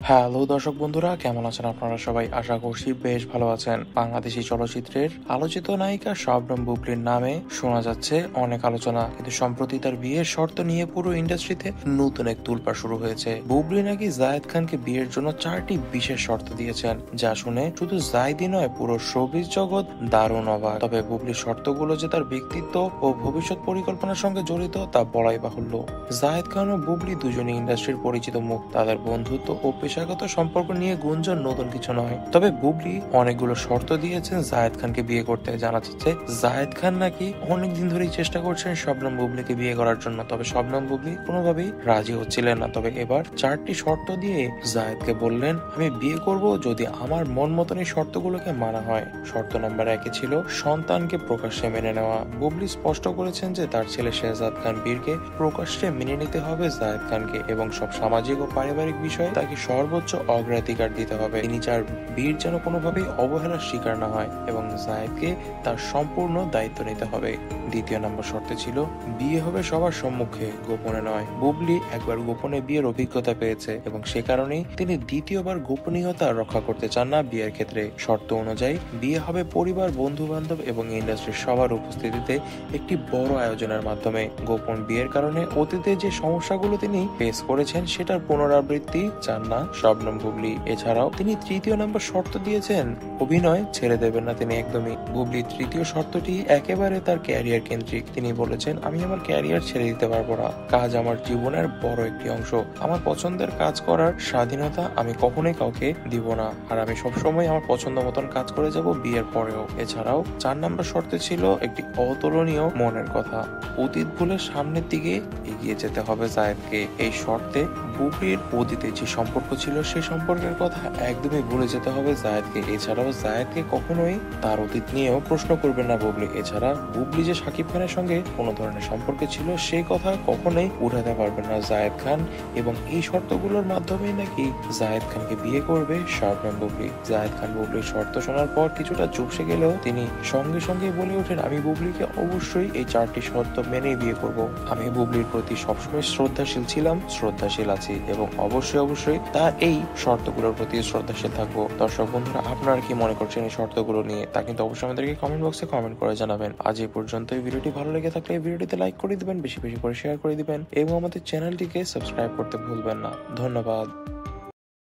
Hello দর্শক বন্ধুরা, কেমন আছেন আপনারা সবাই? আশা করছি বেশ ভালো আছেন। বাংলাদেশি চলচ্চিত্রের আলোচিত নায়িকা শবনম বুবলির নামে শোনা যাচ্ছে অনেক আলোচনা, কিন্তু সম্প্রতি তার বিয়ের শর্ত নিয়ে পুরো ইন্ডাস্ট্রিতে নতুন এক তোলপাড় শুরু হয়েছে। বুবলি নাকি জায়েদ খানকে বিয়ের জন্য 4টি বিশেষ শর্ত দিয়েছেন, যা শুনে শুধু জায়েদই নয়, পুরো শোবিজ জগৎ দারুণ অবাক। তবে বুবলির শর্তগুলো যে তার ব্যক্তিত্ব ও ভবিষ্যৎ পরিকল্পনার সঙ্গে জড়িত তা বলাই বাহুল্য। জায়েদ খান ও বুবলি দুজনই ইন্ডাস্ট্রির পরিচিত মুখ। তাদের বন্ধুত্ব ও পেশাগত সম্পর্ক নিয়ে গুঞ্জন নতুন কিছু নয়। তবে বুবলি অনেকগুলো শর্ত দিয়েছেন জায়েদ খানকে বিয়ে করতে। জানা যাচ্ছে জায়েদ খান নাকি অনেকদিন ধরেই চেষ্টা করছেন শবনম বুবলিকে বিয়ে করার জন্য, তবে শবনম বুবলি কোনোভাবেই রাজি হচ্ছিলেন না। তবে এবার 4টি শর্ত দিয়ে জায়েদকে বললেন, আমি বিয়ে করব যদি আমার মন মতন এই শর্তগুলোকে মানা হয়। শর্ত নাম্বার 1 ছিল সন্তানকে প্রকাশ্যে মেনে নেওয়া। বুবলি স্পষ্ট করেছেন যে তার ছেলে শেহজাদ খান বীরকে প্রকাশ্যে মেনে নিতে হবে জায়েদ খানকে, এবং সব সামাজিক ও পারিবারিক বিষয়ে তাকে সর্বোচ্চ অগ্রাধিকার দিতে হবে। তিনি চার বীর যেন কোনোভাবেই অবহেলার শিকার না হয়, এবং জায়েদকে তার সম্পূর্ণ দায়িত্ব নিতে হবে। দ্বিতীয় নম্বর শর্তে ছিল বিয়ে হবে সবার সম্মুখে, গোপনে নয়। বুবলি একবার গোপনে বিয়ের অভিজ্ঞতা পেয়েছে, এবং সে কারণেই তিনি দ্বিতীয়বার গোপনীয়তা রক্ষা করতে চান না বিয়ের ক্ষেত্রে। শর্ত অনুযায়ী বিয়ে হবে পরিবার, বন্ধু বান্ধব এবং ইন্ডাস্ট্রির সবার উপস্থিতিতে একটি বড় আয়োজনের মাধ্যমে। গোপন বিয়ের কারণে অতীতে যে সমস্যাগুলো তিনি ফেস করেছেন সেটার পুনরাবৃত্তি চান না শবনম বুবলি। এছাড়াও তিনি তৃতীয় নম্বর শর্ত দিয়েছেন অভিনয় ছেড়ে দেবেন না তিনি একদমই। বুবলির তৃতীয় শর্তটি একেবারে তার ক্যারিয়ার কেন্দ্রিক। তিনি বলেছেন, আমি আমার ক্যারিয়ার ছেড়ে দিতে পারবো না। কাজ আমার জীবনের বড় একটি অংশ। আমার পছন্দের কাজ করার স্বাধীনতা আমি কখনোই কাউকে দিব না, আর আমি সবসময় আমার পছন্দ মতন কাজ করে যাব বিয়ের পরেও। এছাড়াও 4 নম্বর শর্তে ছিল একটি অতুলনীয় মনের কথা। অতীত ভুলে সামনের দিকে এগিয়ে যেতে হবে জায়েদকে। এই শর্তে বুবলির অতীতে যে সম্পর্ক ছিল সেই সম্পর্কের কথা একদমই ভুলে যেতে হবে জায়েদকে। এছাড়াও জায়েদকে কখনোই তার অতীত নিয়েও প্রশ্ন করবেন না বুবলি। এছাড়া বুবলি যে শাকিব খানের সঙ্গে কোনো ধরনের সম্পর্কে ছিল সেই কথা কখনোই উঠাতে পারবেন না জায়েদ খান, এবং এই শর্তগুলোর মাধ্যমেই নাকি জায়েদ খানকে বিয়ে করবে শবনম বুবলি। জায়েদ খান বুবলির শর্ত শোনার পর কিছুটা চুপসে গেলেও তিনি সঙ্গে সঙ্গে বলে ওঠেন, আমি বুবলিকে অবশ্যই এই 4টি শর্ত মেনে বিয়ে করব। আমি বুবলির প্রতি সবসময় শ্রদ্ধাশীল ছিলাম, শ্রদ্ধাশীল আছি, এবং অবশ্যই তার এই শর্তগুলোর প্রতি শ্রদ্ধাশীল থাকবো। দর্শক বন্ধুরা, আপনারা কি মনে করছেন এই শর্তগুলো নিয়ে তা কিন্তু অবশ্যই আমাদেরকে কমেন্ট বক্সে কমেন্ট করে জানাবেন। আজ এই পর্যন্ত। এই ভিডিওটি ভালো লেগে থাকলে এই ভিডিওটিতে লাইক করে দিবেন, বেশি বেশি করে শেয়ার করে দিবেন, এবং আমাদের চ্যানেলটিকে সাবস্ক্রাইব করতে ভুলবেন না। ধন্যবাদ।